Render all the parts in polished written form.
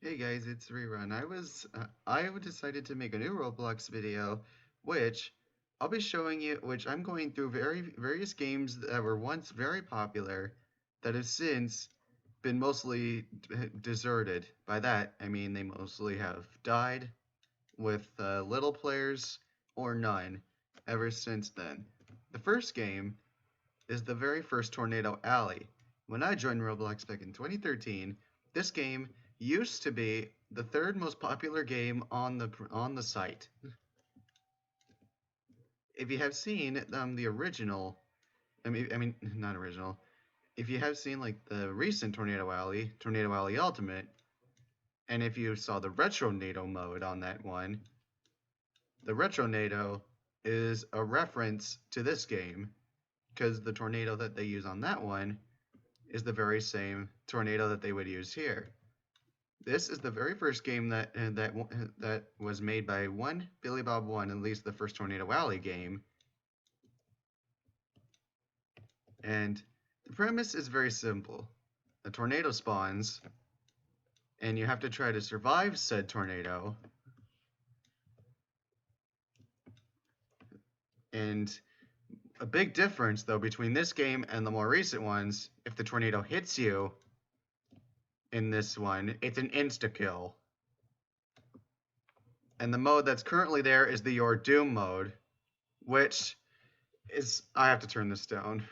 Hey guys, it's Rerun. I decided to make a new Roblox video, which I'll be showing you, which I'm going through various games that were once very popular that have since been mostly deserted. By that, I mean they mostly have died with little players or none ever since then. The first game is the very first Tornado Alley. When I joined Roblox back in 2013, this game used to be the third most popular game on the site. If you have seen the original, I mean not original. If you have seen like the recent Tornado Alley Ultimate, and if you saw the Retronado mode on that one, the Retronado is a reference to this game because the tornado that they use on that one is the very same tornado that they would use here. This is the very first game that was made by one Billy Bob One, at least the first Tornado Alley game. And the premise is very simple. A tornado spawns, and you have to try to survive said tornado. And a big difference, though, between this game and the more recent ones, if the tornado hits you in this one, it's an insta-kill. And the mode that's currently there is the Your Doom mode, which is... I have to turn this down.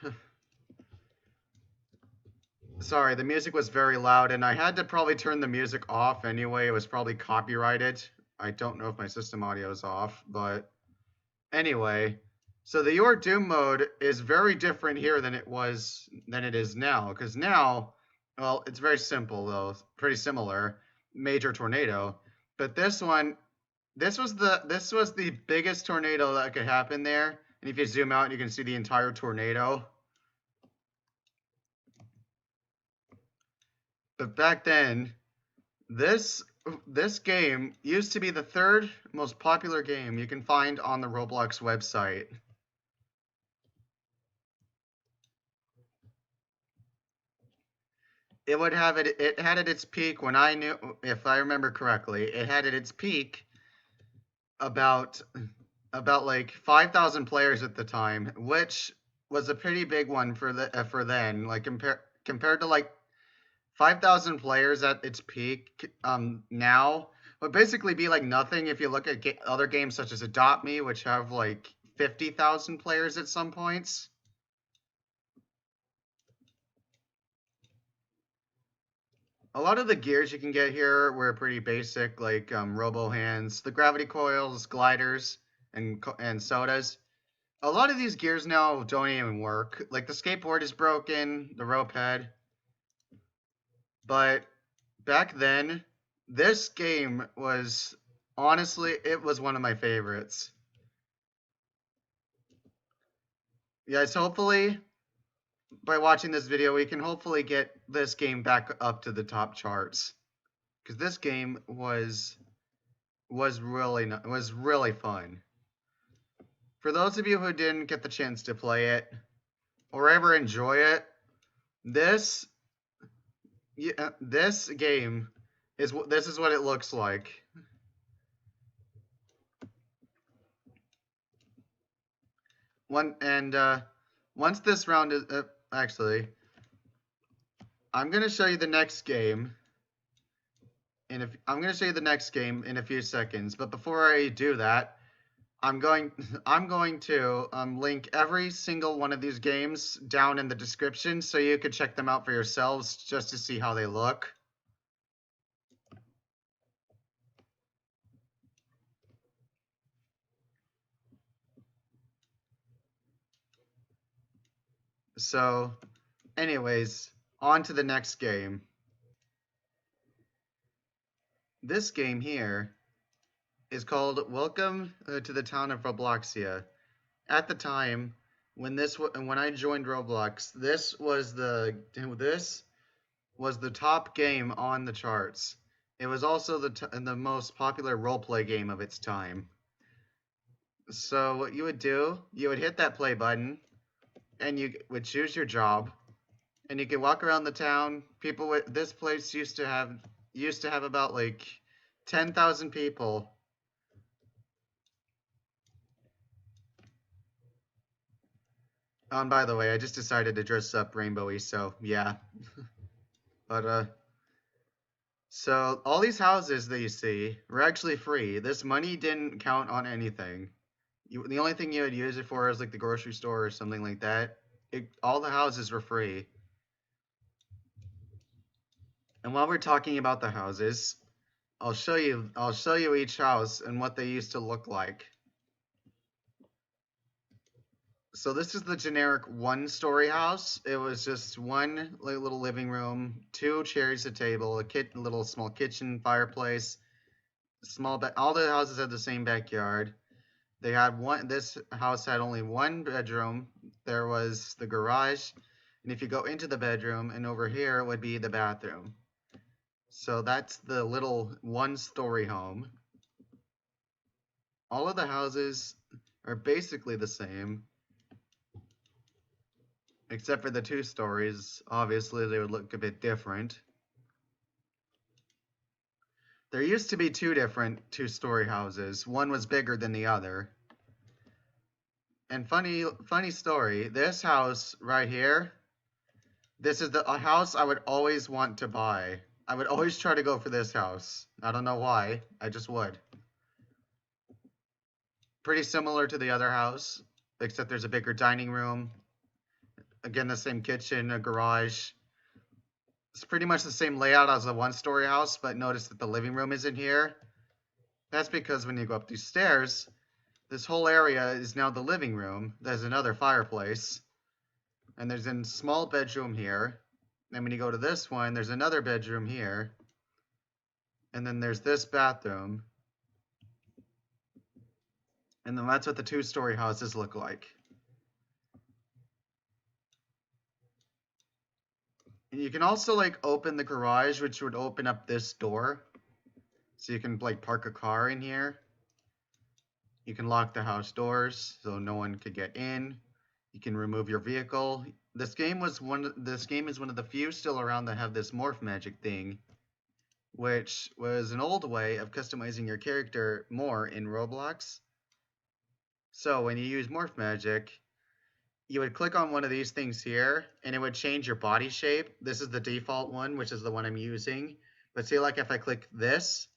Sorry, the music was very loud, and I had to probably turn the music off anyway. It was probably copyrighted. I don't know if my system audio is off, but anyway. So the Your Doom mode is very different here than it is now, because now, well, it's very simple though, pretty similar. Major tornado, but this one, this was the biggest tornado that could happen there. And if you zoom out, you can see the entire tornado. But back then, this game used to be the third most popular game you can find on the Roblox website. It had at its peak when I knew, if I remember correctly, it had at its peak about like 5,000 players at the time, which was a pretty big one for then. Like compared to like 5,000 players at its peak now would basically be like nothing if you look at other games such as Adopt Me, which have like 50,000 players at some points. A lot of the gears you can get here were pretty basic, like robo hands, the gravity coils, gliders, and sodas. A lot of these gears now don't even work. Like the skateboard is broken, the rope head. But back then, this game was honestly, it was one of my favorites. Guys, hopefully by watching this video, we can hopefully get this game back up to the top charts, because this game was really fun. For those of you who didn't get the chance to play it or ever enjoy it, this game is what it looks like. Once this round is actually, I'm gonna show you the next game. I'm gonna show you the next game in a few seconds. But before I do that, I'm going to link every single one of these games down in the description so you could check them out for yourselves just to see how they look. So, anyways, on to the next game. This game here is called Welcome to the Town of Robloxia. At the time, when I joined Roblox, this was the top game on the charts. It was also the most popular roleplay game of its time. So what you would do, you would hit that play button, and you would choose your job, and you could walk around the town. This place used to have about like 10,000 people. Oh, and by the way, I just decided to dress up rainbowy, so yeah. But so all these houses that you see were actually free. This money didn't count on anything. The only thing you would use it for is like the grocery store or something like that. All the houses were free. And while we're talking about the houses, I'll show you each house and what they used to look like. So this is the generic one-story house. It was just one little living room, two chairs, a table, little small kitchen, fireplace, all the houses had the same backyard. They had one. This house had only one bedroom. There was the garage, and if you go into the bedroom, and over here would be the bathroom. So that's the little one-story home. All of the houses are basically the same, except for the two stories. Obviously, they would look a bit different. There used to be two different two-story houses. One was bigger than the other. And funny story, this house right here, this is a house I would always want to buy. I would always try to go for this house. I don't know why, I just would. Pretty similar to the other house, except there's a bigger dining room. Again, the same kitchen, a garage. It's pretty much the same layout as a one-story house, but notice that the living room isn't here. That's because when you go up these stairs, this whole area is now the living room. There's another fireplace. And there's a small bedroom here. And when you go to this one, there's another bedroom here. And then there's this bathroom. And then that's what the two-story houses look like. And you can also like open the garage, which would open up this door. So you can like park a car in here. You can lock the house doors so no one could get in. You can remove your vehicle. This game is one of the few still around that have this morph magic thing, which was an old way of customizing your character more in Roblox. So when you use morph magic, you would click on one of these things here and it would change your body shape. This is the default one, which is the one I'm using. But see, like if I click this,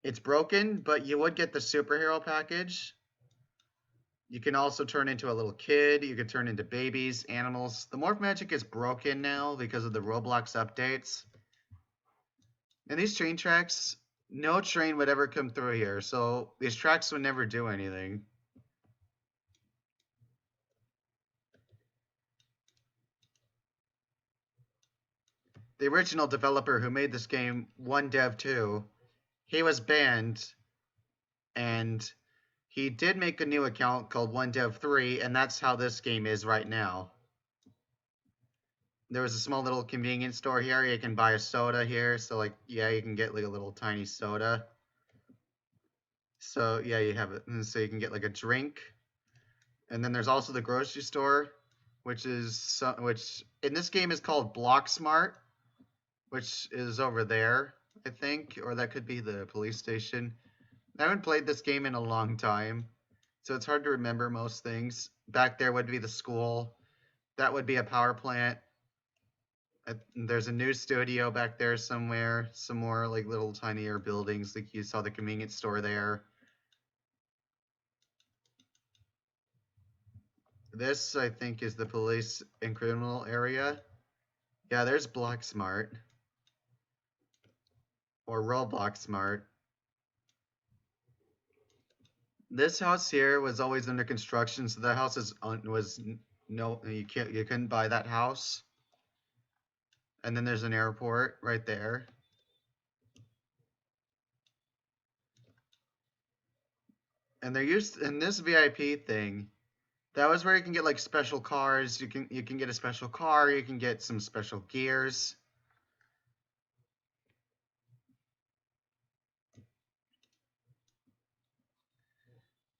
it's broken, but you would get the superhero package. You can also turn into a little kid. You can turn into babies, animals. The morph magic is broken now because of the Roblox updates. And these train tracks, no train would ever come through here, so these tracks would never do anything. The original developer who made this game, One Dev 2, he was banned, and he did make a new account called One Dev 3, and that's how this game is right now. There was a small little convenience store here. You can buy a soda here, so like, yeah, you can get like a little tiny soda. So yeah, you have it, so you can get like a drink. And then there's also the grocery store, which in this game is called Block Smart, which is over there, I think, or that could be the police station. I haven't played this game in a long time, so it's hard to remember most things. Back there would be the school. That would be a power plant. There's a new studio back there somewhere. Some more like little tinier buildings, like you saw the convenience store there. This, I think, is the police and criminal area. Yeah, there's Block Smart. Or Roblox Smart. This house here was always under construction, so that house was no, you couldn't buy that house. And then there's an airport right there. And in this VIP thing, That was where you can get like special cars. You can get a special car. You can get some special gears.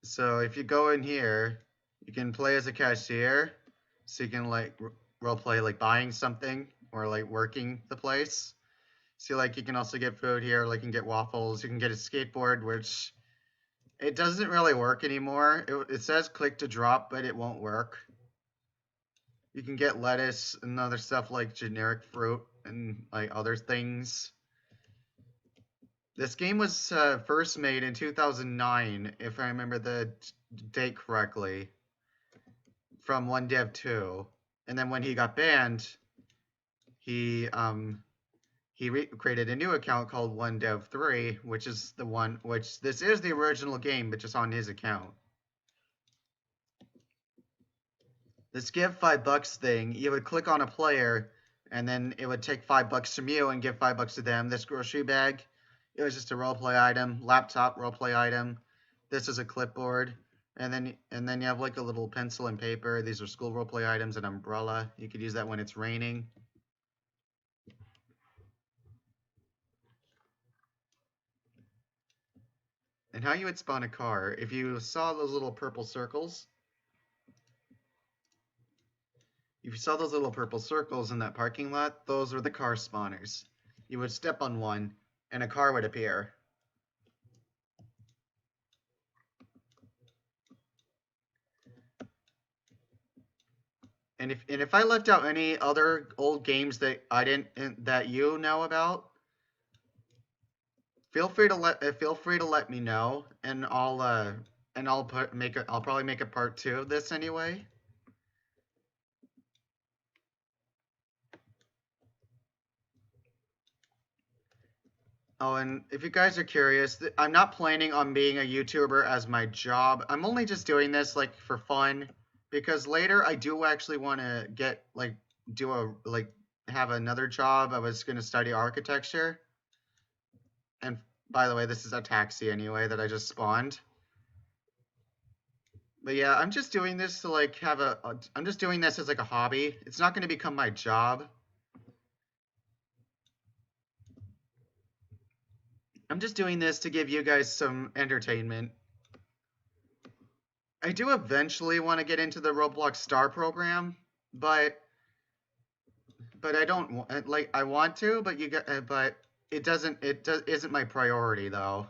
So if you go in here, you can play as a cashier. So you can like role play like buying something or like working the place. See, like you can also get food here. Like you can get waffles. You can get a skateboard, which it doesn't really work anymore. It says click to drop, but it won't work. You can get lettuce and other stuff like generic fruit and like other things. This game was first made in 2009, if I remember the date correctly, from One Dev 2. And then when he got banned, he created a new account called One Dev 3, which is the one which this is the original game, but just on his account. This give $5 thing, you would click on a player, and then it would take $5 from you and give $5 to them. This grocery bag, it was just a roleplay item. Laptop roleplay item. This is a clipboard, and then you have like a little pencil and paper. These are school roleplay items. An umbrella. You could use that when it's raining. And how you would spawn a car, if you saw those little purple circles, if you saw those little purple circles in that parking lot, those were the car spawners. You would step on one, and a car would appear. And if I left out any other old games that I didn't that you know about, feel free to let me know, and I'll probably make a part 2 of this anyway. Oh, and if you guys are curious, I'm not planning on being a YouTuber as my job. I'm only just doing this like for fun, because later I do actually want to get like do a like have another job. I was going to study architecture. And by the way, this is a taxi anyway that I just spawned. But yeah, I'm just doing this to like I'm just doing this as like a hobby. It's not going to become my job. I'm just doing this to give you guys some entertainment. I do eventually want to get into the Roblox Star program, but I don't like I want to, but but it isn't my priority though.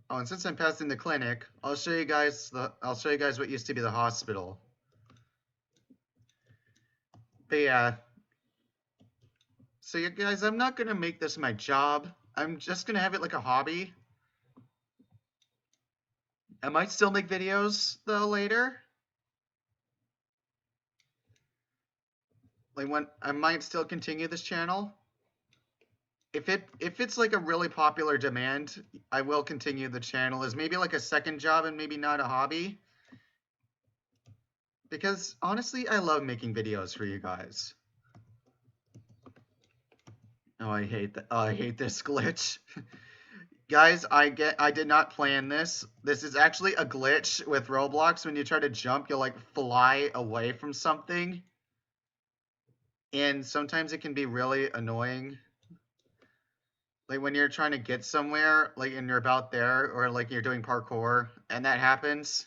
Oh, and since I'm passing the clinic, I'll show you guys what used to be the hospital. But yeah, so you guys, I'm not gonna make this my job. I'm just gonna have it like a hobby. I might still make videos though later. Like when I might still continue this channel. If it's like a really popular demand, I will continue the channel as maybe like a second job and maybe not a hobby. Because honestly, I love making videos for you guys. Oh, I hate that. Oh, I hate this glitch. Guys, I did not plan this. This is actually a glitch with Roblox. When you try to jump, you'll like fly away from something. And sometimes it can be really annoying. Like when you're trying to get somewhere, like and you're about there, or like you're doing parkour, and that happens.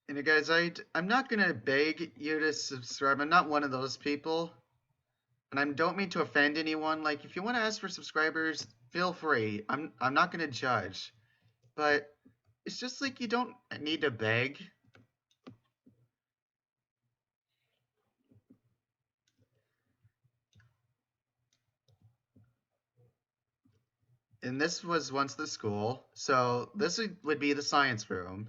And you guys, I'm not gonna beg you to subscribe. I'm not one of those people. And I don't mean to offend anyone. Like, if you want to ask for subscribers, feel free. I'm not gonna judge, but it's just like you don't need to beg. And this was once the school, so this would be the science room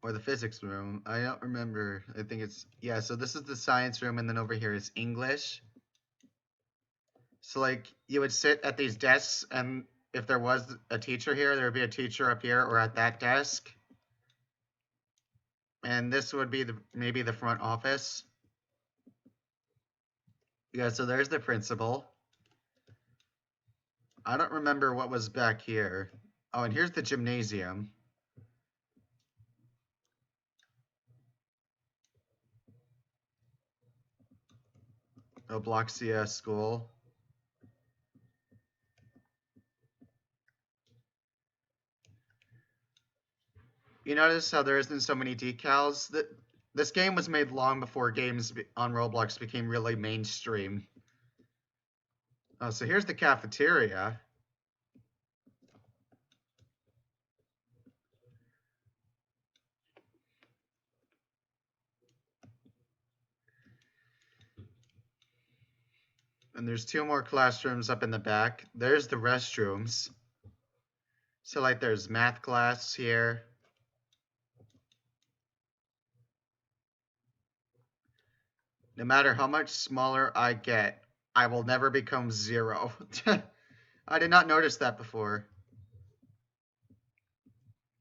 or the physics room. I don't remember. I think it's yeah. So this is the science room, and then over here is English. So like you would sit at these desks, and if there was a teacher here, there would be a teacher up here or at that desk. And this would be maybe the front office. Yeah, so there's the principal. I don't remember what was back here. Oh, and here's the gymnasium. Obloxia School. You notice how there isn't so many decals? This game was made long before games on Roblox became really mainstream. Oh, so here's the cafeteria. And there's two more classrooms up in the back. There's the restrooms. So, like, there's math class here. No matter how much smaller I get, I will never become zero. I did not notice that before.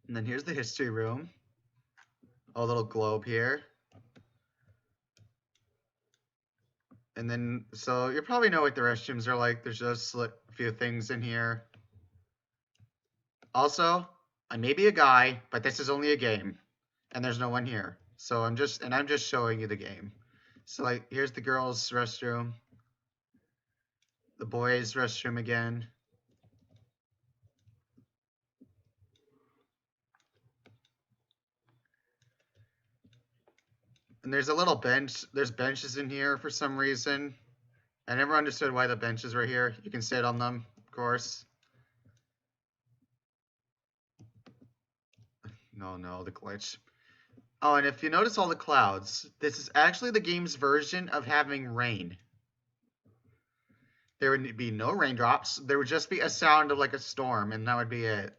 And then here's the history room. A little globe here. And then, so you probably know what the restrooms are like. There's just a few things in here. Also, I may be a guy, but this is only a game, and there's no one here. So I'm just showing you the game. So like, here's the girls' restroom, the boys' restroom again. And there's a little bench. There's benches in here for some reason. I never understood why the benches were here. You can sit on them, of course. No, the glitch. Oh, and if you notice all the clouds, this is actually the game's version of having rain. There would be no raindrops. There would just be a sound of like a storm, and that would be it.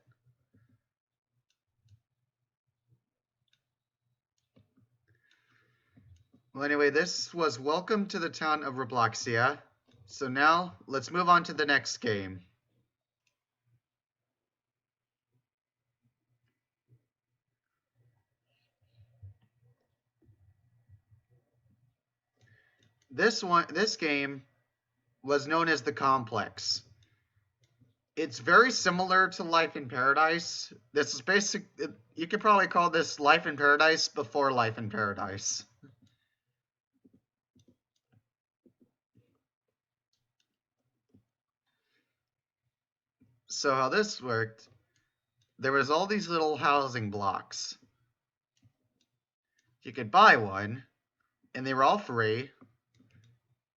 Well, anyway, this was Welcome to the Town of Robloxia. So now, let's move on to the next game. This game was known as the Complex. It's very similar to Life in Paradise. This is you could probably call this Life in Paradise before Life in Paradise. So how this worked, there was all these little housing blocks. You could buy one, and they were all free.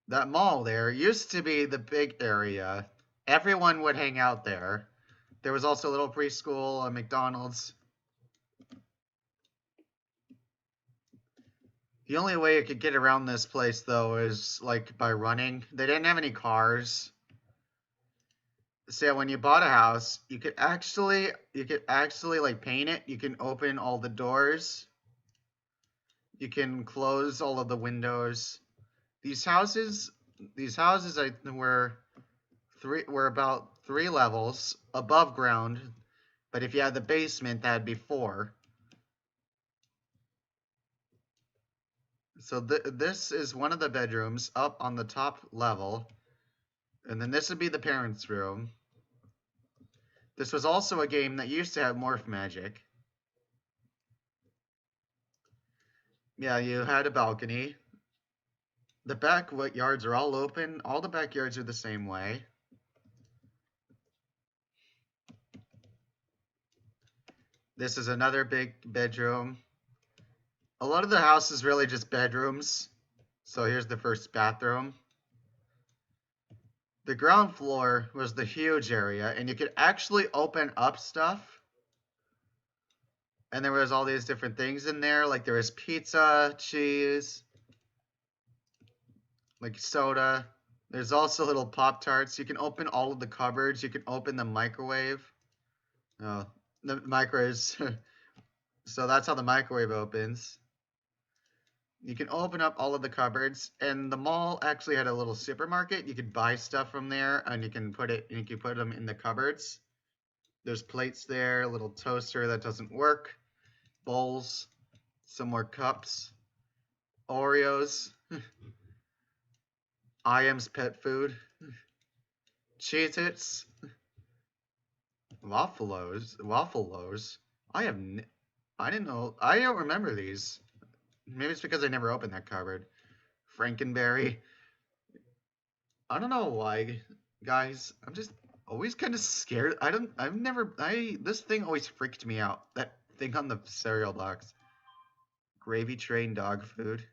That mall there used to be the big area. Everyone would hang out there. There was also a little preschool, a McDonald's. The only way you could get around this place, though, is like by running. They didn't have any cars. So when you bought a house, you could actually like paint it. You can open all the doors. You can close all of the windows. These houses, were about 3 levels above ground, but if you had the basement, that'd be 4. So this is one of the bedrooms up on the top level, and then this would be the parents' room. This was also a game that used to have morph magic. Yeah, you had a balcony. The back yards are all open. All the backyards are the same way. This is another big bedroom. A lot of the house is really just bedrooms. So here's the first bathroom. The ground floor was the huge area, and you could actually open up stuff. And there was all these different things in there, like there was pizza, cheese, like soda. There's also little Pop-Tarts. You can open all of the cupboards. You can open the microwave. Oh, the microwaves. So that's how the microwave opens. You can open up all of the cupboards, and the mall actually had a little supermarket. You could buy stuff from there, and you can put them in the cupboards. There's plates there, a little toaster that doesn't work, bowls. Some more cups. Oreos. I.M.'s pet food. Cheez-Its. Waffle-Los. I didn't know. I don't remember these. Maybe it's because I never opened that cupboard. Frankenberry. I don't know why, guys. I'm just always kind of scared. This thing always freaked me out. That thing on the cereal box. Gravy train dog food.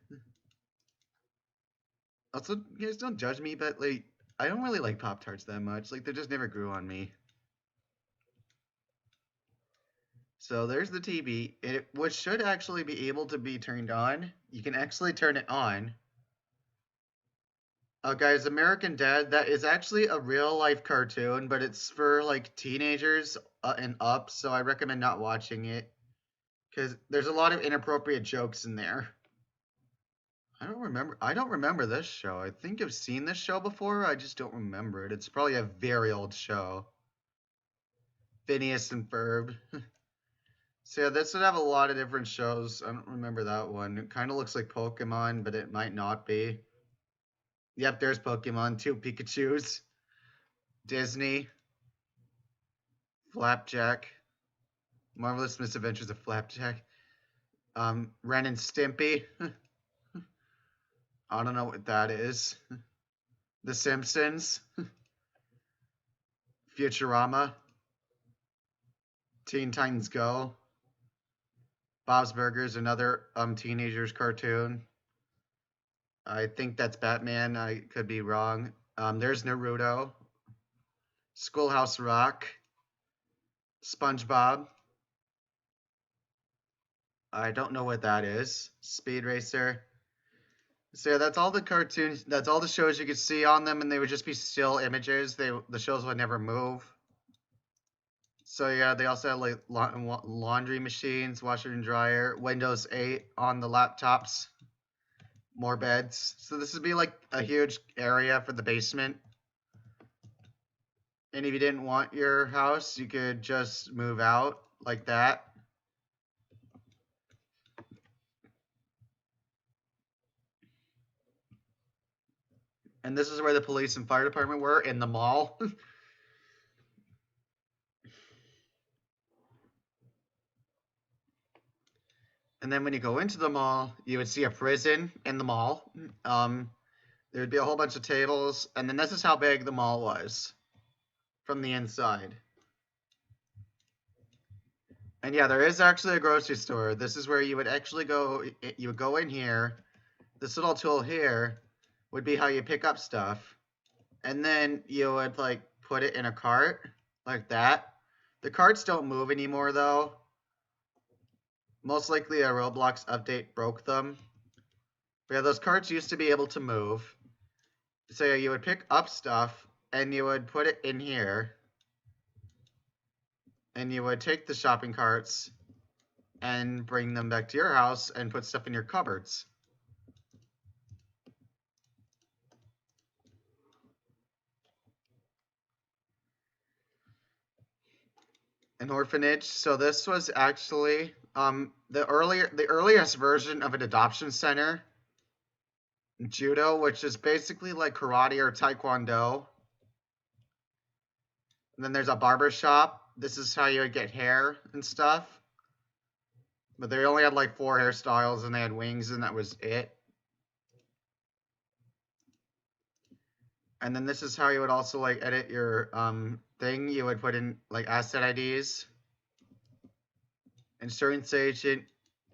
Also, you guys don't judge me, but like, I don't really like Pop Tarts that much. Like, they just never grew on me. So there's the TV, which should actually be able to be turned on. You can actually turn it on. Guys, American Dad, that is actually a real life cartoon, but it's for like teenagers and up, so I recommend not watching it because there's a lot of inappropriate jokes in there. I don't remember this show. I think I've seen this show before. I just don't remember it. It's probably a very old show. Phineas and Ferb. So yeah, this would have a lot of different shows. I don't remember that one. It kind of looks like Pokemon, but it might not be. Yep, there's Pokemon. 2 Pikachus. Disney. Flapjack. Marvelous Misadventures of Flapjack. Ren and Stimpy. I don't know what that is. The Simpsons. Futurama. Teen Titans Go. Bob's Burgers, another teenagers cartoon. I think that's Batman. I could be wrong. There's Naruto. Schoolhouse Rock. SpongeBob. I don't know what that is. Speed Racer. So yeah, that's all the cartoons. That's all the shows you could see on them, and they would just be still images. The shows would never move. So yeah, they also had like laundry machines, washer and dryer, Windows 8 on the laptops, more beds. So this would be like a huge area for the basement. And if you didn't want your house, you could just move out like that. And this is where the police and fire department were, in the mall. And then when you go into the mall, you would see a prison in the mall. There would be a whole bunch of tables, and then this is how big the mall was from the inside. And yeah, there is actually a grocery store. This is where you would actually go. You would go in here. This little tool here would be how you pick up stuff. And then you would like put it in a cart like that. The carts don't move anymore though. Most likely a Roblox update broke them. But yeah, those carts used to be able to move. So yeah, you would pick up stuff and you would put it in here. And you would take the shopping carts and bring them back to your house and put stuff in your cupboards. An orphanage. So this was actually the earliest version of an adoption center. Judo, which is basically like karate or taekwondo. And then there's a barber shop. This is how you would get hair and stuff. But they only had like 4 hairstyles and they had wings and that was it. And then this is how you would also like edit your thing. You would put in like asset IDs. Insurance agent,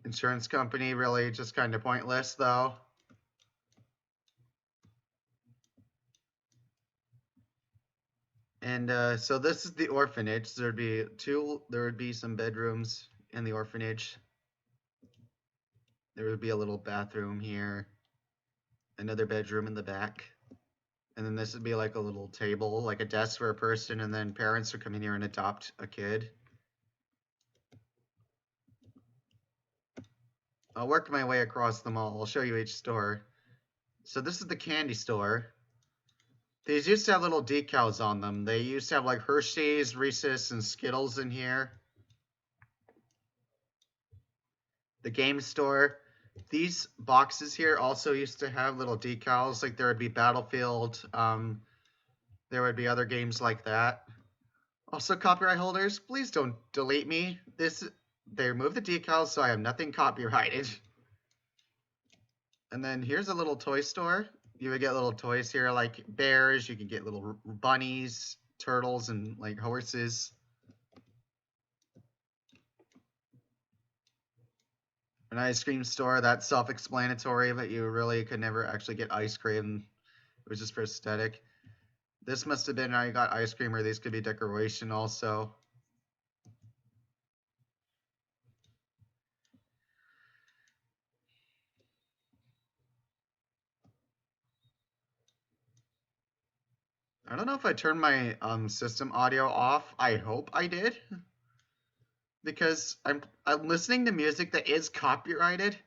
insurance company, really just kind of pointless though. And so this is the orphanage. There would be some bedrooms in the orphanage. There would be a little bathroom here, another bedroom in the back. And then this would be like a little table, like a desk for a person, and then parents would come in here and adopt a kid. I'll work my way across the mall. I'll show you each store. So this is the candy store. These used to have little decals on them. They used to have like Hershey's, Reese's, and Skittles in here. The game store. These boxes here also used to have little decals, like there would be Battlefield. There would be other games like that. Also, copyright holders, please don't delete me. They removed the decals, so I have nothing copyrighted. And then here's a little toy store. You would get little toys here, like bears. You could get little bunnies, turtles, and like horses. An ice cream store, that's self-explanatory, but you really could never actually get ice cream. It was just for aesthetic. This must have been how you got ice cream, or these could be decoration also. I don't know if I turned my system audio off. I hope I did, because I'm listening to music that is copyrighted.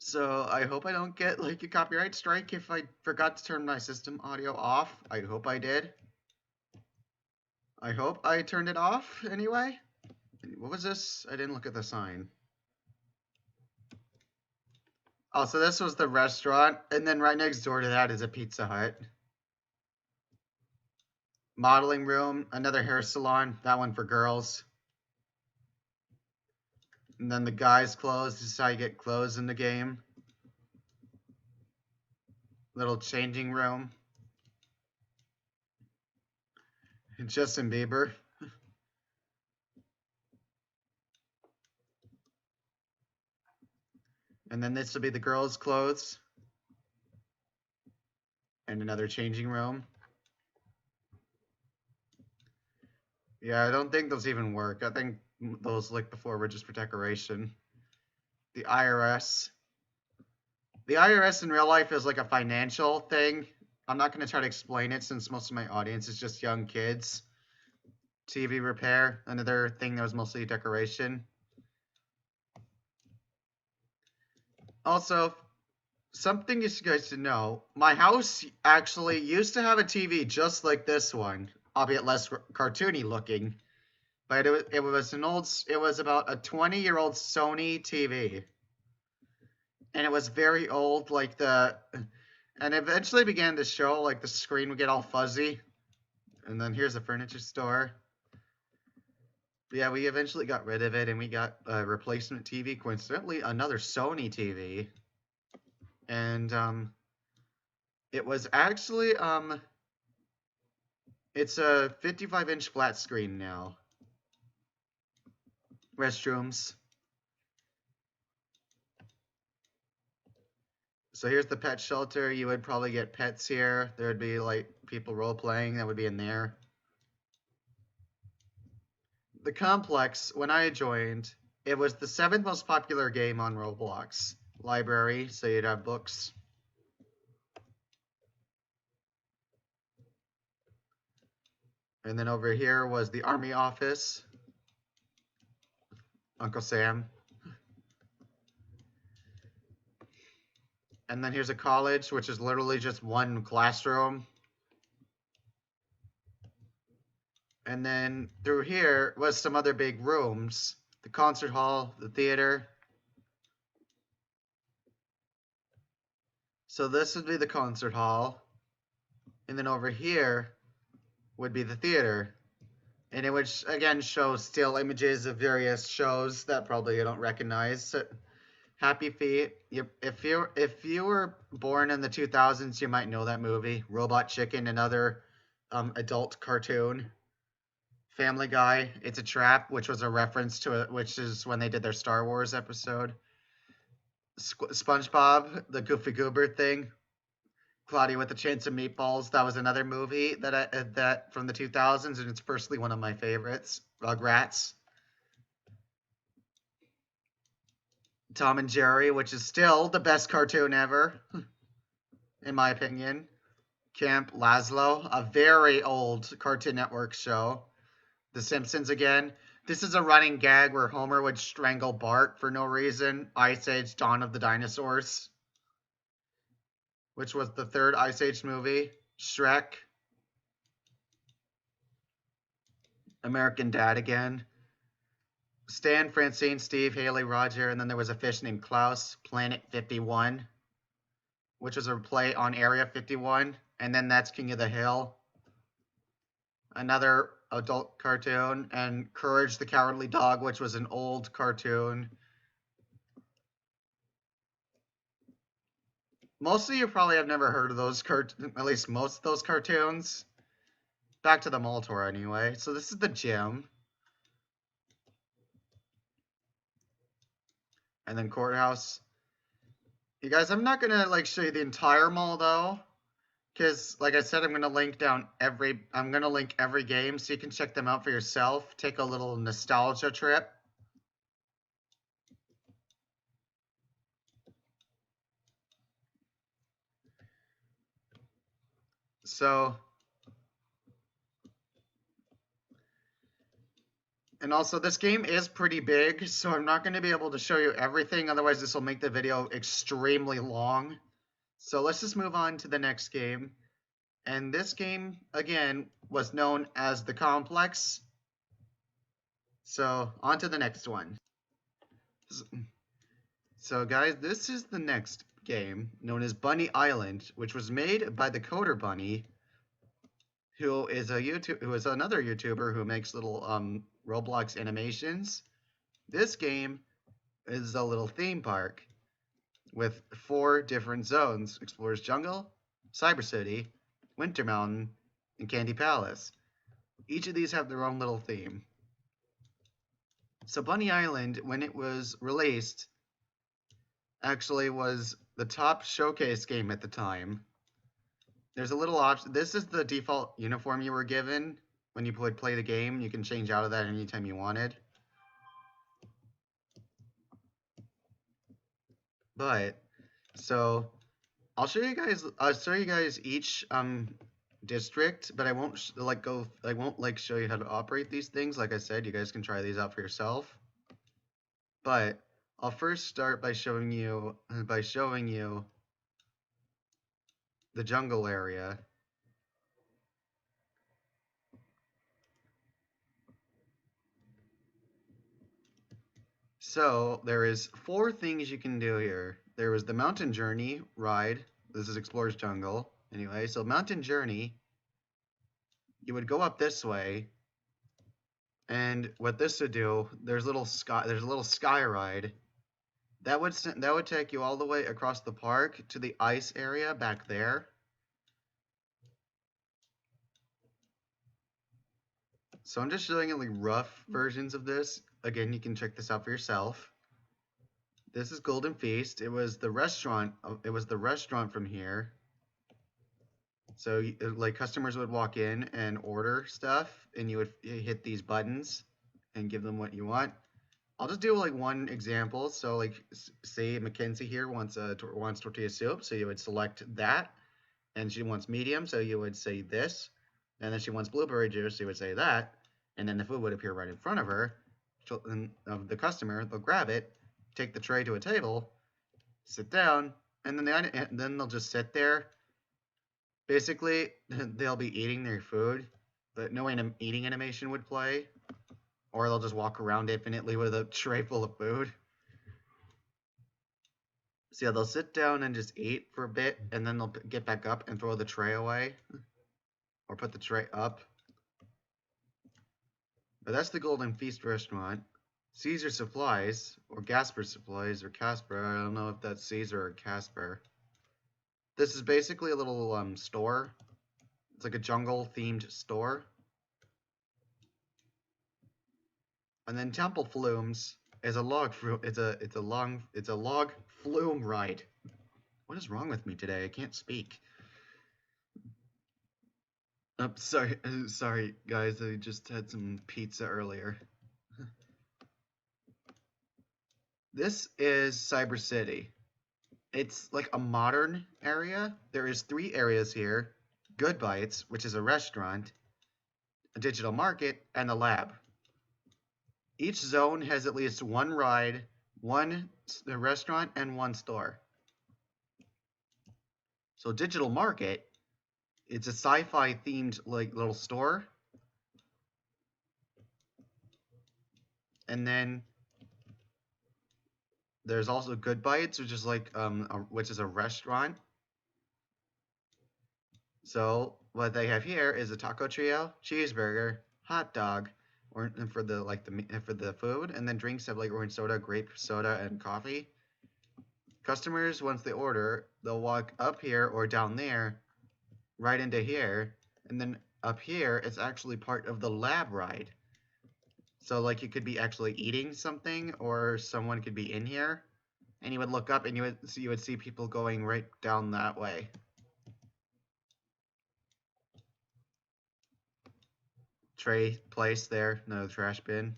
So I hope I don't get like a copyright strike if I forgot to turn my system audio off. I hope I did. I hope I turned it off anyway. What was this? I didn't look at the sign. Oh, so this was the restaurant, and then right next door to that is a Pizza Hut. Modeling room, another hair salon, that one for girls. And then the guys' clothes, this is how you get clothes in the game. Little changing room. Justin Bieber. And then this will be the girls' clothes. And another changing room. Yeah, I don't think those even work. I think those, like before, were just for decoration. The IRS. The IRS in real life is like a financial thing. I'm not going to try to explain it since most of my audience is just young kids. TV repair, another thing that was mostly decoration. Also, something you guys should know, my house actually used to have a TV just like this one, albeit less cartoony looking. But it was it was about a 20-year-old Sony TV. And it was very old, and eventually began to show, like the screen would get all fuzzy. And then here's a furniture store. But yeah, we eventually got rid of it, and we got a replacement TV, coincidentally, another Sony TV. And it was actually it's a 55-inch flat screen now. Restrooms. So here's the pet shelter. You would probably get pets here. There would be like people role playing that would be in there. The complex, when I joined, it was the 7th most popular game on Roblox. Library, so you'd have books. And then over here was the army office. Uncle Sam. And then here's a college, which is literally just one classroom. And then through here was some other big rooms. The concert hall, the theater. So this would be the concert hall. And then over here would be the theater. And it would, again, show still images of various shows that probably you don't recognize. So, Happy Feet. If you were born in the 2000s, you might know that movie. Robot Chicken, another adult cartoon. Family Guy, It's a Trap, which was a reference to it, which is when they did their Star Wars episode. SpongeBob, the Goofy Goober thing. Cloudy with a Chance of Meatballs, that was another movie that from the 2000s, and it's personally one of my favorites. Rugrats. Tom and Jerry, which is still the best cartoon ever, in my opinion. Camp Lazlo, a very old Cartoon Network show. The Simpsons again. This is a running gag where Homer would strangle Bart for no reason. Ice Age, Dawn of the Dinosaurs, which was the 3rd Ice Age movie. Shrek. American Dad again. Stan, Francine, Steve, Haley, Roger, and then there was a fish named Klaus, Planet 51, which was a play on Area 51, and then That's King of the Hill, another adult cartoon, and Courage the Cowardly Dog, which was an old cartoon. Most of you probably have never heard of those at least most of those cartoons. Back to the mall tour anyway. So this is the gym. And then courthouse. You guys, I'm not gonna like show you the entire mall though. Because like I said, I'm gonna link every game so you can check them out for yourself. Take a little nostalgia trip. So, and also this game is pretty big, so I'm not going to be able to show you everything, otherwise this will make the video extremely long. So let's just move on to the next game. And this game, again, was known as the Complex. So on to the next one. So guys, this is the next game known as Bunny Island, which was made by the Coder Bunny, who is another YouTuber who makes little Roblox animations. This game is a little theme park with 4 different zones: Explorer's Jungle, Cyber City, Winter Mountain, and Candy Palace. Each of these have their own little theme. So Bunny Island, when it was released, actually was the top showcase game at the time. There's a little option. This is the default uniform you were given when you would play the game. You can change out of that anytime you wanted. But so I'll show you guys each district, but I won't show you how to operate these things. Like I said, you guys can try these out for yourself. But I'll first start by showing you the jungle area. So there is 4 things you can do here. There was the Mountain Journey ride. This is Explorer's Jungle. Anyway, so Mountain Journey, you would go up this way, and what this would do, there's a little sky ride. That would take you all the way across the park to the ice area back there. So I'm just showing you like rough versions of this. Again, you can check this out for yourself. This is Golden Feast. It was the restaurant. It was the restaurant from here. So like customers would walk in and order stuff, and you would hit these buttons and give them what you want. I'll just do like one example. So like say Mackenzie here wants tortilla soup, so you would select that, and she wants medium, so you would say this, and then she wants blueberry juice, so you would say that, and then the food would appear right in front of her. And the customer, they'll grab it, take the tray to a table, sit down, and then they'll just sit there. Basically, they'll be eating their food, but no eating animation would play, or they'll just walk around infinitely with a tray full of food. So yeah, they'll sit down and just eat for a bit, and then they'll get back up and throw the tray away, or put the tray up. But that's the Golden Feast restaurant. Caesar Supplies, or Gasper Supplies, or Casper. I don't know if that's Caesar or Casper. This is basically a little store. It's like a jungle-themed store. And then Temple Flumes is a log flume ride. What is wrong with me today? I can't speak. Sorry guys, I just had some pizza earlier. This is Cyber City. It's like a modern area. There is 3 areas here: Good Bites, which is a restaurant, a digital market, and a lab. Each zone has at least 1 ride, 1 restaurant, and 1 store. So digital market, it's a sci-fi themed like little store. And then there's also Good Bites, which is like which is a restaurant. So what they have here is a taco trio, cheeseburger, hot dog, or for the for the food, and then drinks have like orange soda, grape soda, and coffee. Customers, once they order, they'll walk up here or down there, right into here, and then up here it's actually part of the lab ride. So like you could be actually eating something, or someone could be in here, and you would look up and you would see people going right down that way. Tray place there, no trash bin.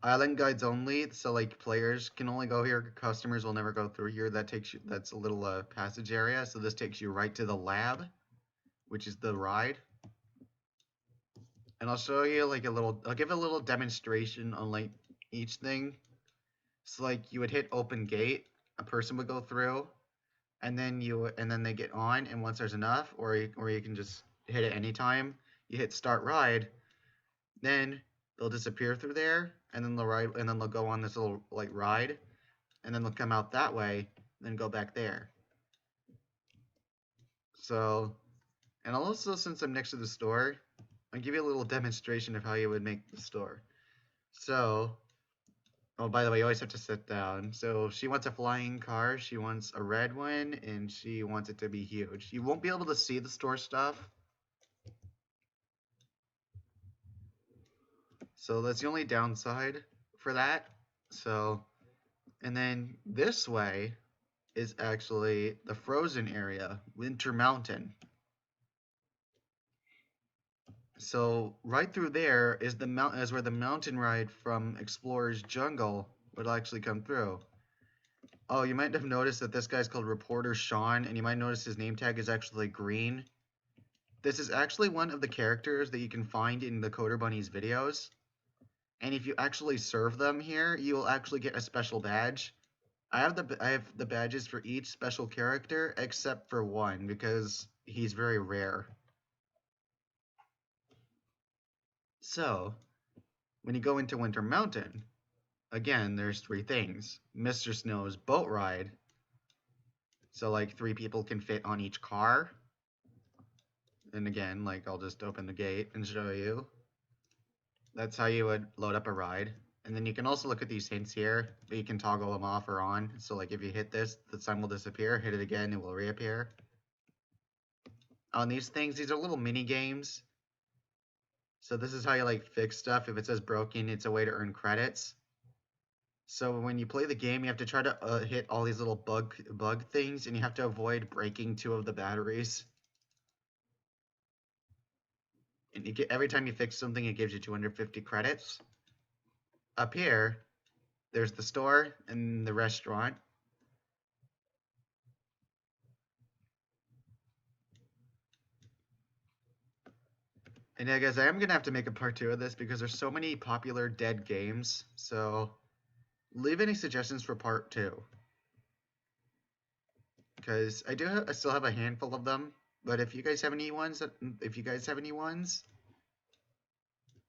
Island guides only, so like players can only go here. Customers will never go through here. That takes you. That's a little passage area. So this takes you right to the lab, which is the ride. And I'll show you like a little. I'll give a little demonstration on like each thing. So like you would hit open gate, a person would go through, and then they get on. And once there's enough, or you can just hit it anytime. You hit start ride, then they'll disappear through there, and then they'll go on this little like ride, and then they'll come out that way, then go back there. So, and also since I'm next to the store, I'll give you a little demonstration of how you would make the store. So, oh, by the way, you always have to sit down. So she wants a flying car, she wants a red one, and she wants it to be huge. You won't be able to see the store stuff. So that's the only downside for that. So, and then this way is actually the frozen area, Winter Mountain. So right through there is where the mountain ride from Explorer's Jungle would actually come through. Oh, you might have noticed that this guy's called Reporter Sean, and you might notice his name tag is actually green. This is actually one of the characters that you can find in the Coder Bunnies videos. And if you actually serve them here, you will actually get a special badge. I have the badges for each special character except for one because he's very rare. So, when you go into Winter Mountain, again, there's three things. Mr. Snow's boat ride. So like 3 people can fit on each car. And again, like I'll just open the gate and show you. That's how you would load up a ride. And then you can also look at these hints here, but you can toggle them off or on. So like if you hit this, the sun will disappear. Hit it again, it will reappear. On these things, these are little mini games. So this is how you like fix stuff. If it says broken, it's a way to earn credits. So when you play the game, you have to try to hit all these little bug things, and you have to avoid breaking 2 of the batteries. And you get every time you fix something, it gives you 250 credits. Up here, there's the store and the restaurant. And yeah, guys, I am gonna have to make a part 2 of this because there's so many popular dead games. So leave any suggestions for part 2. Because I still have a handful of them. But if you guys have any ones,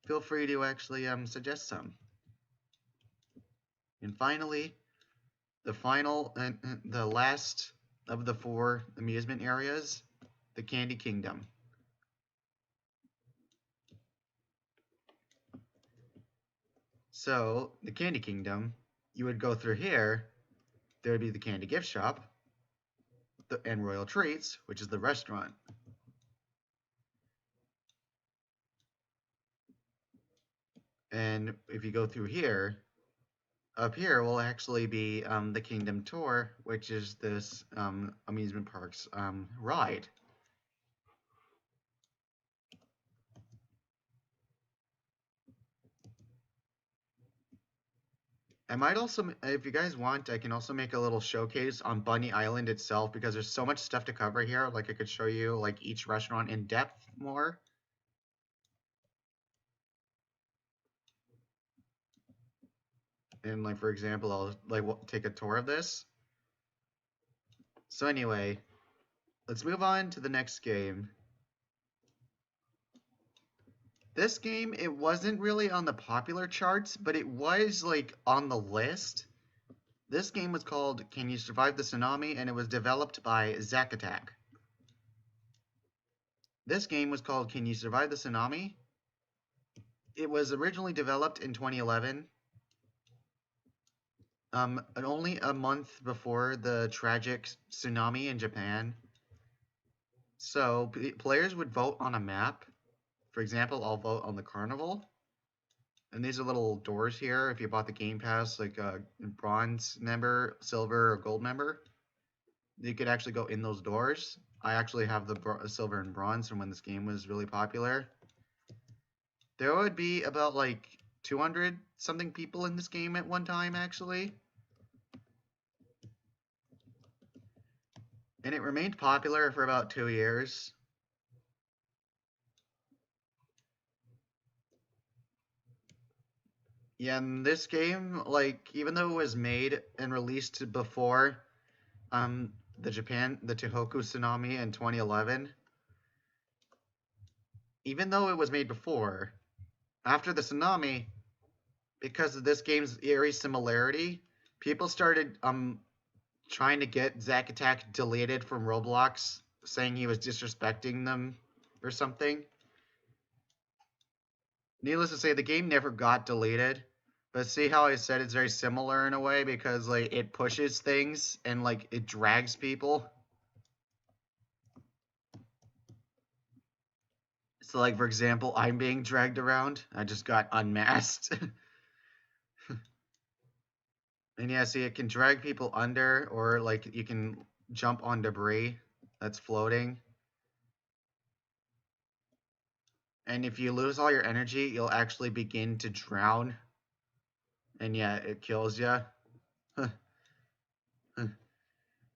feel free to actually suggest some. And finally, the last of the 4 amusement areas, the Candy Kingdom. So the Candy Kingdom, you would go through here. There would be the candy gift shop, and Royal Treats, which is the restaurant. And if you go through here, up here will actually be the Kingdom Tour, which is this amusement park's ride. I might also, if you guys want, I can also make a little showcase on Bunny Island itself because there's so much stuff to cover here. Like I could show you like each restaurant in depth more. And like for example, I'll like take a tour of this. So anyway, let's move on to the next game. This game, it wasn't really on the popular charts, but it was like on the list. This game was called Can You Survive the Tsunami? And it was developed by Zack Attack. This game was called Can You Survive the Tsunami? It was originally developed in 2011, and only a month before the tragic tsunami in Japan. So players would vote on a map. For example, I'll vote on the carnival. And these are little doors here. If you bought the Game Pass, like a bronze member, silver, or gold member, you could actually go in those doors. I actually have the silver and bronze from when this game was really popular. There would be about like 200 something people in this game at one time, actually. And it remained popular for about 2 years. Yeah, and this game, like, even though it was made and released before the Tohoku tsunami in 2011, even though it was made before, after the tsunami, because of this game's eerie similarity, people started trying to get Zack Attack deleted from Roblox, saying he was disrespecting them or something. Needless to say, the game never got deleted. But see how I said it's very similar in a way because like it pushes things and like it drags people. So like for example, I'm being dragged around. I just got unmasked. And yeah, see it can drag people under or like you can jump on debris that's floating. And if you lose all your energy, you'll actually begin to drown. And yeah, it kills you.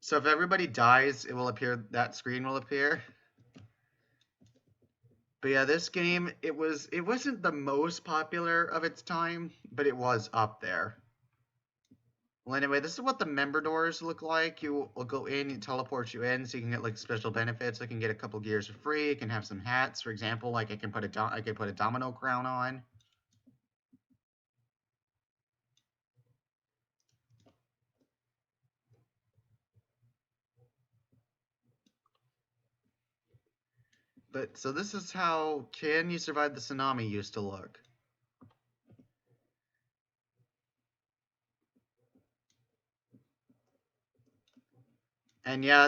So if everybody dies, it will appear, that screen will appear. But yeah, this game, it wasn't the most popular of its time, but it was up there. Well, anyway, this is what the member doors look like. You will go in, it teleports you in, so you can get like special benefits. I can get a couple gears for free. I can have some hats, for example, like I could put a domino crown on. But so this is how Can You Survive the Tsunami used to look. And yeah,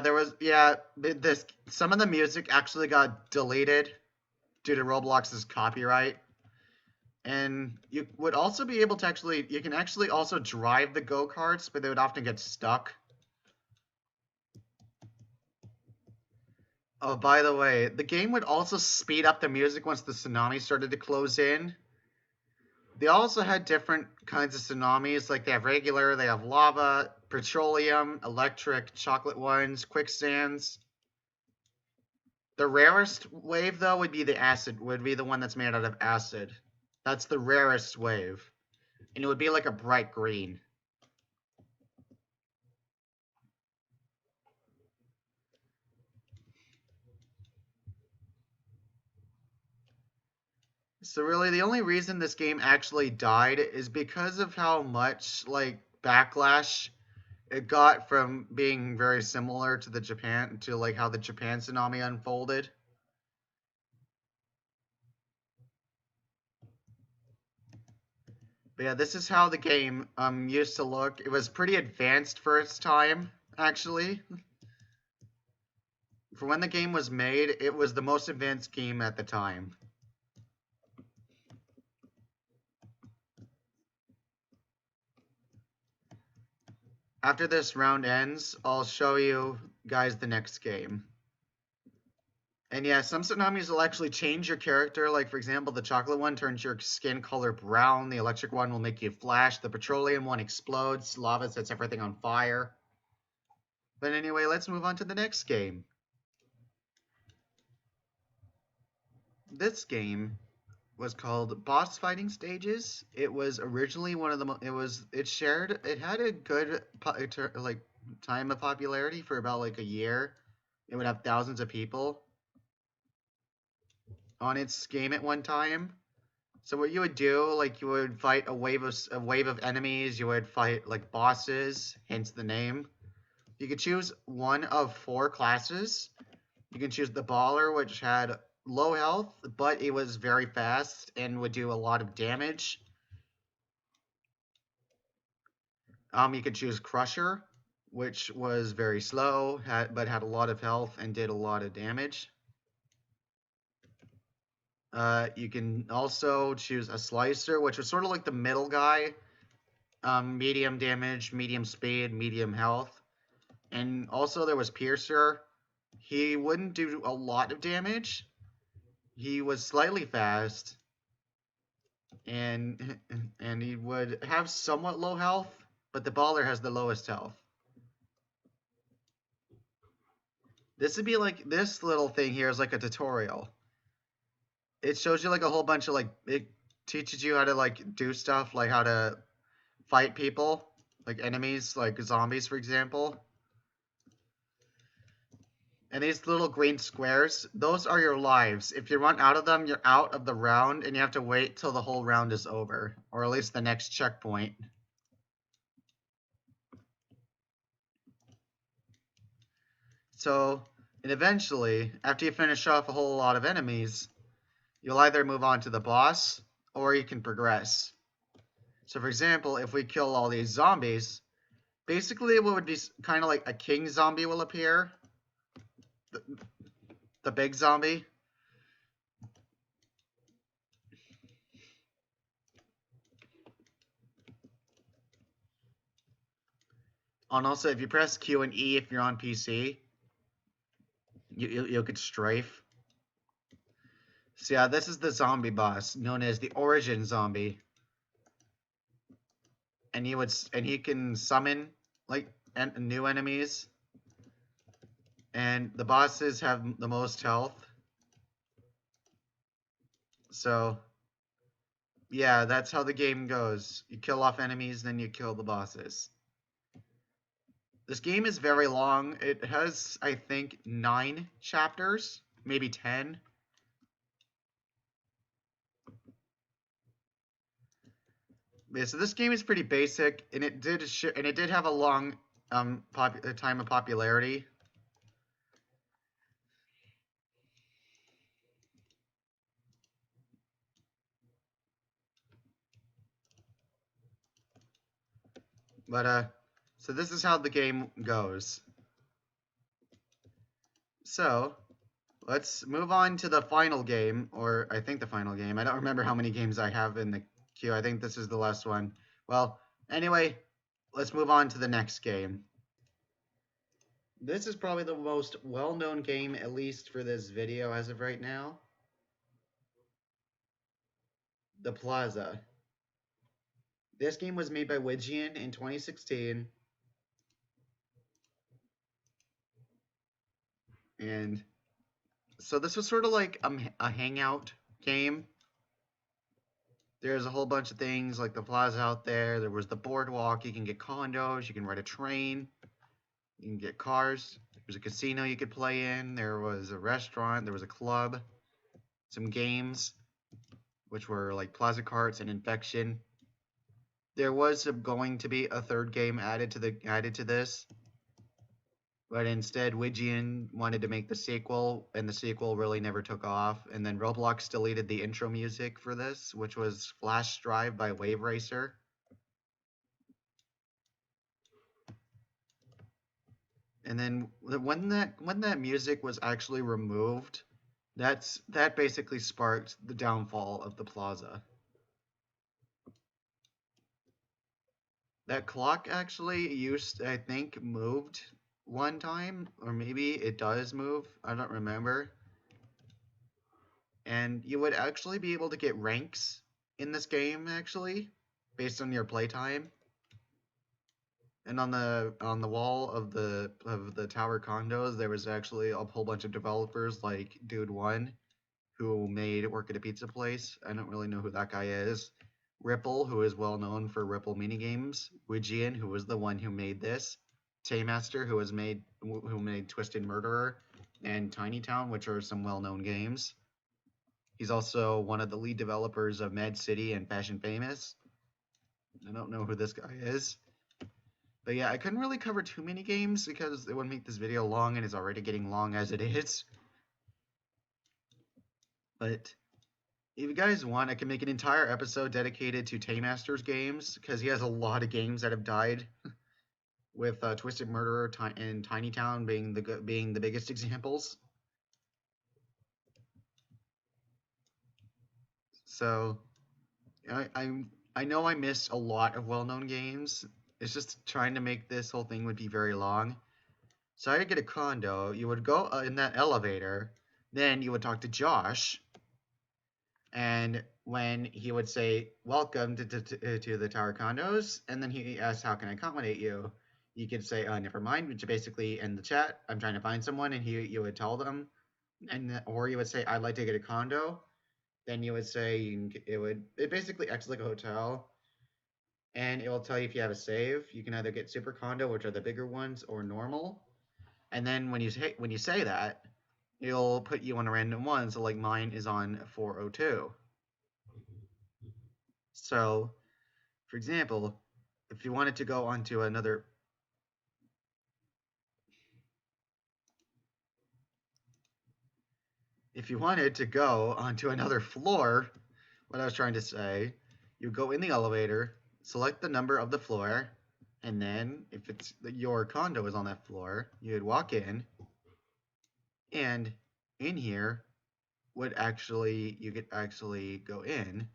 this some of the music actually got deleted due to Roblox's copyright. And you would also be able to you can actually also drive the go-karts, but they would often get stuck. Oh, by the way, the game would also speed up the music once the tsunami started to close in. They also had different kinds of tsunamis, like they have regular, they have lava, petroleum, electric, chocolate ones, quicksands. The rarest wave, though, would be the one that's made out of acid. That's the rarest wave. And it would be like a bright green. So really, the only reason this game actually died is because of how much like backlash it got from being very similar to like how the Japan tsunami unfolded. But yeah, this is how the game used to look. It was pretty advanced for its time, actually. For when the game was made, it was the most advanced game at the time. After this round ends, I'll show you guys the next game. And yeah, some tsunamis will actually change your character. Like, for example, the chocolate one turns your skin color brown. The electric one will make you flash. The petroleum one explodes. Lava sets everything on fire. But anyway, let's move on to the next game. This game was called Boss Fighting Stages. It was originally one of the it had a good like time of popularity for about like a year. It would have thousands of people on its game at one time. So what you would do, like you would fight a wave of enemies. You would fight like bosses, hence the name. You could choose one of four classes. You can choose the baller, which had low health, but it was very fast and would do a lot of damage. You could choose Crusher, which was very slow, but had a lot of health and did a lot of damage. You can also choose a Slicer, which was sort of like the middle guy. Medium damage, medium speed, medium health. And also there was Piercer. He wouldn't do a lot of damage. He was slightly fast, and and he would have somewhat low health, but the baller has the lowest health. This would be like this little thing here is like a tutorial. It shows you like a whole bunch of like it teaches you how to like do stuff like how to fight people, like enemies, like zombies for example. And these little green squares, those are your lives. If you run out of them, you're out of the round and you have to wait till the whole round is over, or at least the next checkpoint. So, and eventually, after you finish off a whole lot of enemies, you'll either move on to the boss or you can progress. So, for example, if we kill all these zombies, basically what would be kind of like a king zombie will appear, the, the big zombie. And also, if you press Q and E if you're on PC, you could strafe. So yeah, this is the zombie boss, known as the Origin Zombie, and he can summon like new enemies, and the bosses have the most health. So yeah, that's how the game goes. You kill off enemies, then you kill the bosses. This game is very long. It has, I think, 9 chapters, maybe 10. Yeah, so this game is pretty basic, and it did have a long time of popularity. But so this is how the game goes. So let's move on to the final game, or I think the final game. I don't remember how many games I have in the queue. I think this is the last one. Well, anyway, let's move on to the next game. This is probably the most well-known game, at least for this video as of right now. The Plaza. This game was made by Wigian in 2016. And so this was sort of like a hangout game. There's a whole bunch of things like the plaza out there. There was the boardwalk. You can get condos. You can ride a train. You can get cars. There's a casino you could play in. There was a restaurant. There was a club. Some games, which were like Plaza Carts and Infection. There was going to be a third game added to this, but instead Wigian wanted to make the sequel, and the sequel really never took off. And then Roblox deleted the intro music for this, which was Flash Drive by Wave Racer. And then when that music was actually removed, that basically sparked the downfall of the plaza. That clock actually I think, moved one time, or maybe it does move. I don't remember. And you would actually be able to get ranks in this game, actually, based on your playtime. And on the wall of the tower condos, there was actually a whole bunch of developers like Dude One, who made Work at a Pizza Place. I don't really know who that guy is. Ripple, who is well known for Ripple minigames. Wigian, who was the one who made this. Taymaster, who made Twisted Murderer and Tiny Town, which are some well-known games. He's also one of the lead developers of Mad City and Fashion Famous. I don't know who this guy is. But yeah, I couldn't really cover too many games because it would make this video long and it's already getting long as it is. But if you guys want, I can make an entire episode dedicated to Taymaster's games because he has a lot of games that have died, with Twisted Murderer and Tiny Town being the biggest examples. So I know I missed a lot of well-known games. It's just trying to make this whole thing would be very long. So I would get a condo. You would go in that elevator, then you would talk to Josh, and when he would say welcome to the tower condos, and then he asks how can I accommodate you, you could say never mind, which basically end the chat. I'm trying to find someone, and you would tell them, or you would say I'd like to get a condo. Then you would say it basically acts like a hotel, and it will tell you if you have a save. You can either get super condo, which are the bigger ones, or normal. And then when you say that, it'll put you on a random one. So like mine is on 402. So, for example, if you wanted to go onto another if you wanted to go onto another floor, what I was trying to say, you go in the elevator, select the number of the floor, and then if it's your condo is on that floor, you'd walk in, and in here you could actually go in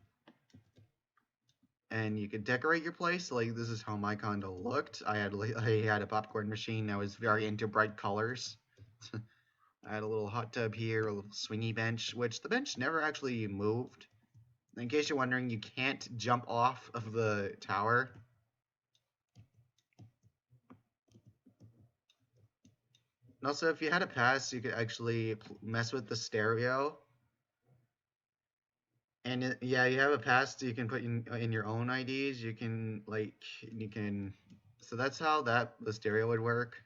and you could decorate your place. Like this is how my condo looked. I had a popcorn machine. I was very into bright colors. I had a little hot tub here, a little swingy bench, which the bench never actually moved. In case you're wondering, you can't jump off of the tower. And also, if you had a pass, you could actually mess with the stereo. And yeah, you have a pass, so you can put in your own IDs. So that's how the stereo would work.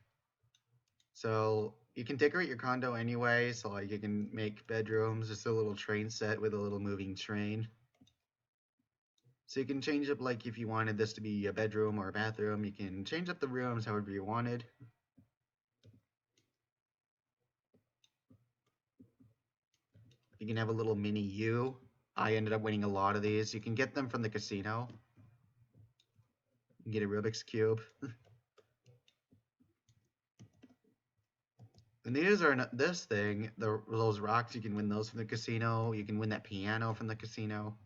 So you can decorate your condo anyway. So like you can make bedrooms, just a little train set with a little moving train. So you can change up, like if you wanted this to be a bedroom or a bathroom, you can change up the rooms however you wanted. You can have a little mini U. I ended up winning a lot of these. You can get them from the casino. You can get a Rubik's Cube. And these are this thing, those rocks, you can win those from the casino. You can win that piano from the casino.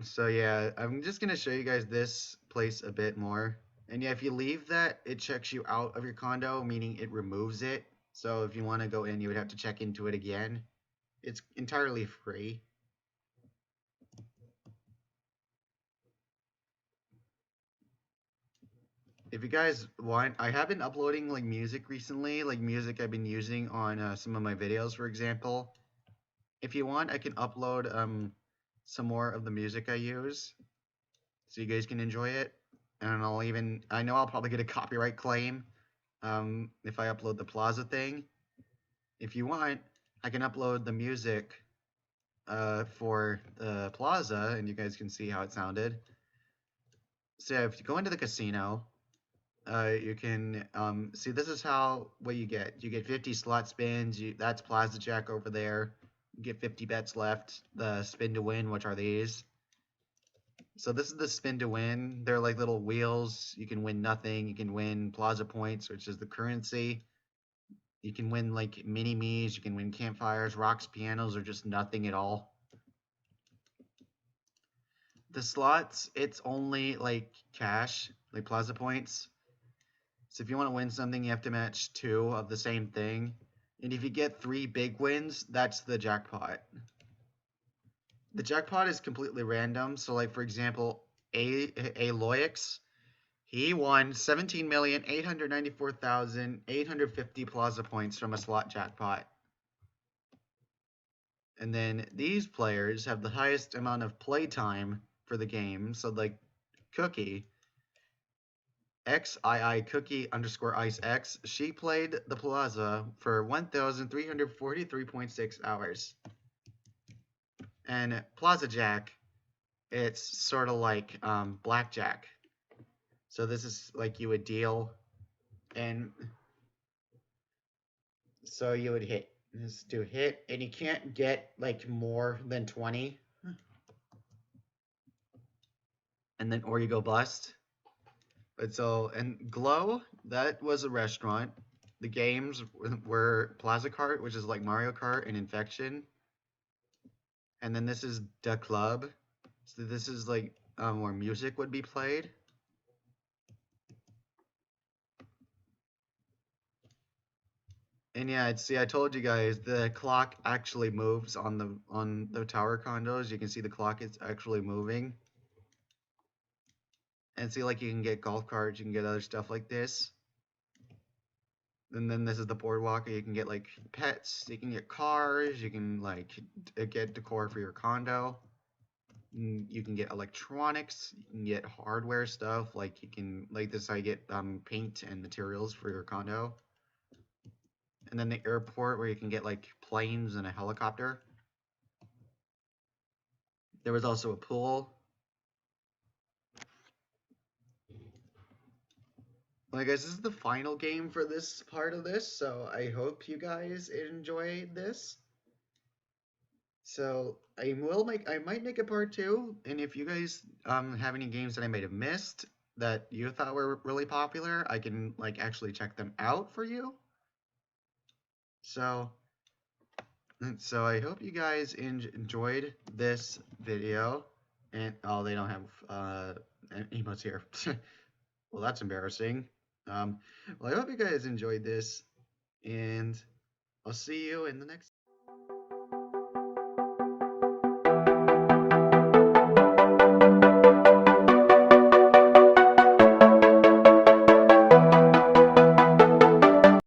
So yeah, I'm just gonna show you guys this place a bit more. And yeah, if you leave that, it checks you out of your condo, meaning it removes it. So if you want to go in, you would have to check into it again. It's entirely free. If you guys want, I have been uploading like music recently, like music I've been using on some of my videos, for example. If you want, I can upload some more of the music I use, so you guys can enjoy it. And I know I'll probably get a copyright claim if I upload the Plaza thing. If you want, I can upload the music for the Plaza, and you guys can see how it sounded. So if you go into the casino, you can see this is what you get. You get 50 slot spins. That's Plaza Jack over there. You get 50 bets left. The spin to win, which are these. So this is the spin to win. They're like little wheels. You can win nothing. You can win Plaza points, which is the currency. You can win like mini me's. You can win campfires, rocks, pianos, or just nothing at all. The slots, it's only like cash, like Plaza points. So if you want to win something, you have to match 2 of the same thing. And if you get 3 big wins, that's the jackpot. The jackpot is completely random. So like for example, A Loix, he won 17,894,850 Plaza points from a slot jackpot. And then these players have the highest amount of play time for the game. So like Cookie, XII Cookie underscore Ice X. She played the Plaza for 1,343.6 hours. And Plaza Jack, it's sort of like blackjack. So this is like you would deal, and so you would hit. This do hit, and you can't get like more than 20, and then or you go bust. But so and Glow, that was a restaurant. The games were Plaza Kart, which is like Mario Kart and Infection, and then this is the club. So this is like where music would be played. And yeah, see, I told you guys the clock actually moves on the tower condos. You can see the clock is actually moving. And see, like you can get golf carts, you can get other stuff like this. And then this is the boardwalk. You can get like pets, you can get cars, you can like get decor for your condo. You can get electronics, you can get hardware stuff, like you can like this. I get paint and materials for your condo. And then the airport where you can get like planes and a helicopter. There was also a pool. Well, I guess this is the final game for this part of this, so I hope you guys enjoy this. So I might make a part two, and if you guys have any games that I might have missed that you thought were really popular, I can like actually check them out for you. So so I hope you guys enjoyed this video. And oh, they don't have emotes here. Well, that's embarrassing. Well, I hope you guys enjoyed this, and I'll see you in the next.